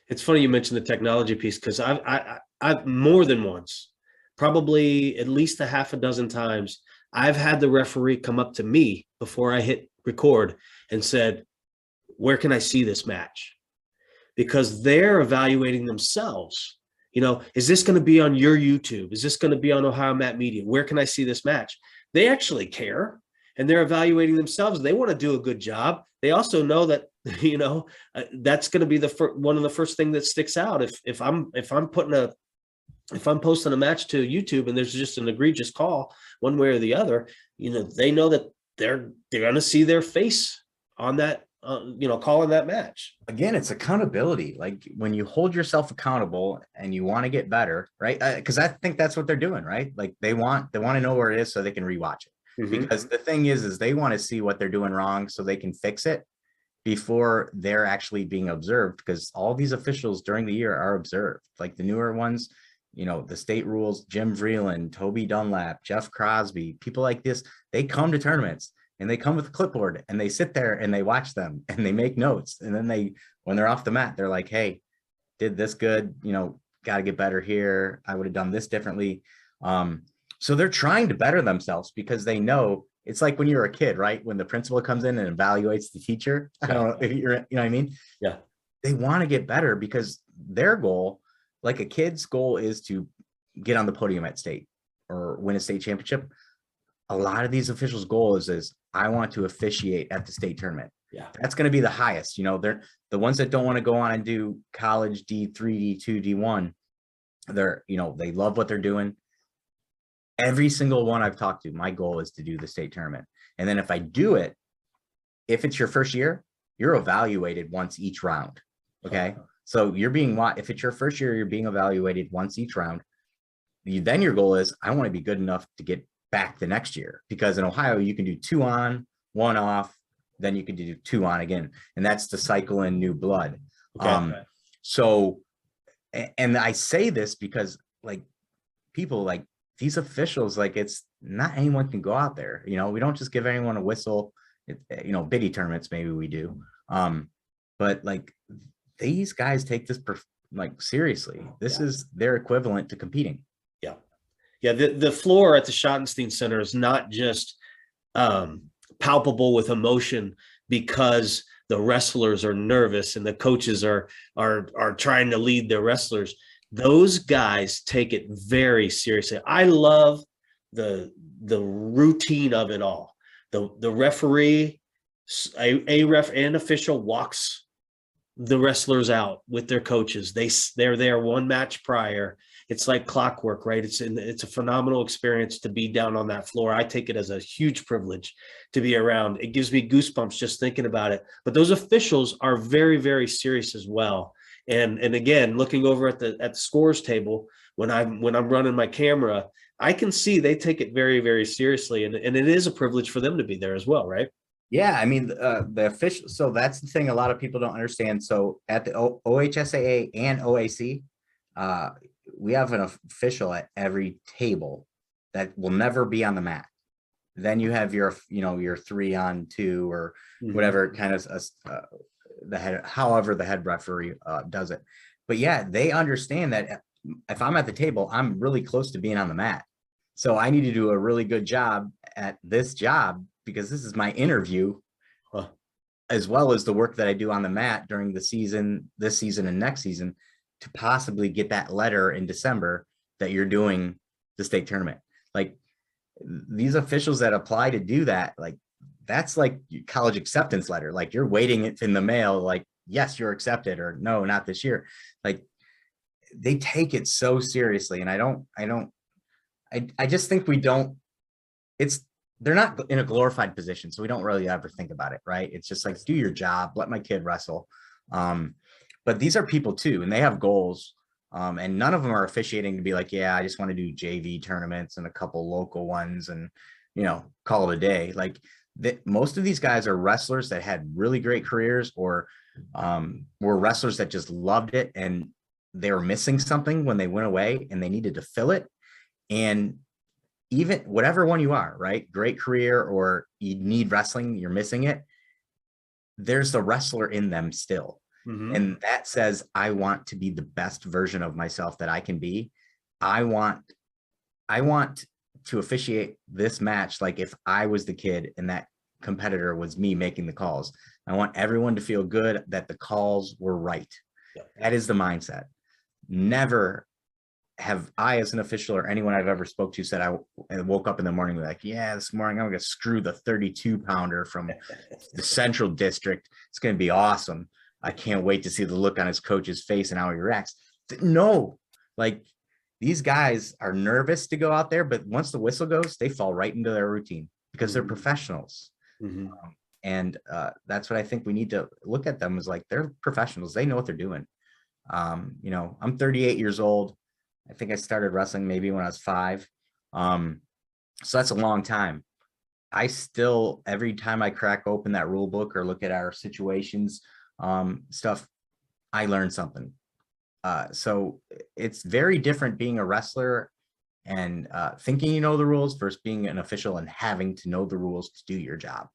It's funny you mentioned the technology piece because I've more than once, probably at least a half a dozen times, I've had the referee come up to me before I hit record and said, "Where can I see this match?" Because they're evaluating themselves. Is this going to be on your YouTube? Is this going to be on Ohio Matt Media? Where can I see this match? They actually care, and they're evaluating themselves. They want to do a good job. They also know that that's going to be one of the first thing that sticks out. If I'm posting a match to YouTube and there's just an egregious call one way or the other, they know that they're going to see their face on that, calling that match. Again, it's accountability. Like when you hold yourself accountable and you want to get better, right? Because I think that's what they're doing, right? Like they want to know where it is so they can rewatch it. Mm-hmm. Because the thing is they want to see what they're doing wrong so they can fix it before they're actually being observed. Because all these officials during the year are observed, like the newer ones, the state rules, Jim Vreeland, Toby Dunlap, Jeff Crosby, people like this, they come to tournaments and they come with a clipboard and they sit there and they watch them and they make notes. And then when they're off the mat, they're like, hey, did this good, got to get better here. I would have done this differently. So they're trying to better themselves because they know it's like when you're a kid, right? When the principal comes in and evaluates the teacher, I don't know if you're, what I mean? Yeah. They want to get better because their goal, like a kid's goal, is to get on the podium at state or win a state championship. A lot of these officials' goal is I want to officiate at the state tournament. Yeah. That's going to be the highest. They're the ones that don't want to go on and do college D3, D2, D1. They're, they love what they're doing. Every single one I've talked to, my goal is to do the state tournament. And then if I do it, if it's your first year, you're evaluated once each round. Okay. So if it's your first year, you're being evaluated once each round. Then your goal is, I want to be good enough to get back the next year, because in Ohio, you can do 2 on, 1 off, then you can do 2 on again. And that's to cycle in new blood. Okay. So, and I say this because like people like these officials, like it's not anyone can go out there. We don't just give anyone a whistle, biddy tournaments, maybe we do. But like these guys take this seriously. This is their equivalent to competing. Yeah. Yeah. The floor at the Schottenstein Center is not just palpable with emotion because the wrestlers are nervous and the coaches are trying to lead their wrestlers. Those guys take it very seriously. I love the routine of it all. The referee, a ref and official walks the wrestlers out with their coaches. They're there one match prior. It's like clockwork, right? It's a phenomenal experience to be down on that floor. I take it as a huge privilege to be around. It gives me goosebumps just thinking about it. But those officials are very, very serious as well. And again, looking over at the scores table when I'm running my camera, I can see they take it very, very seriously, and it is a privilege for them to be there as well, right? Yeah, I mean the official. So that's the thing a lot of people don't understand. So at the OHSAA and OAC, we have an official at every table that will never be on the mat. Then you have your 3 on 2 or whatever kind of the head, however the head referee does it. But yeah, they understand that if I'm at the table, I'm really close to being on the mat. So I need to do a really good job at this job because this is my interview, as well as the work that I do on the mat during the season, this season and next season, to possibly get that letter in December that you're doing the state tournament. Like these officials that apply to do that, like that's like college acceptance letter. Like you're waiting it in the mail, like, yes, you're accepted, or no, not this year. Like they take it so seriously. And I just think they're not in a glorified position. So we don't really ever think about it, right? It's just like, do your job, let my kid wrestle. But these are people too, and they have goals. And none of them are officiating to be like, yeah, I just want to do JV tournaments and a couple local ones and, call it a day. Like most of these guys are wrestlers that had really great careers or were wrestlers that just loved it and they were missing something when they went away and they needed to fill it. And even whatever one you are, right? Great career or you need wrestling, you're missing it. There's the wrestler in them still. Mhm. And that says, I want to be the best version of myself that I can be. I want to officiate this match like if I was the kid and that competitor was me making the calls. I want everyone to feel good that the calls were right. Yeah. That is the mindset. Never have I, as an official or anyone I've ever spoke to, said I woke up in the morning like, yeah, this morning I'm going to screw the 32 pounder from the Central District. It's going to be awesome. I can't wait to see the look on his coach's face and how he reacts. No, like these guys are nervous to go out there, but once the whistle goes, they fall right into their routine because they're professionals. And that's what I think we need to look at them as, like, they're professionals. They know what they're doing. You know, I'm 38 years old. I think I started wrestling maybe when I was 5. So that's a long time. I still, every time I crack open that rule book or look at our situations, stuff, I learn something. So it's very different being a wrestler and thinking you know the rules versus being an official and having to know the rules to do your job.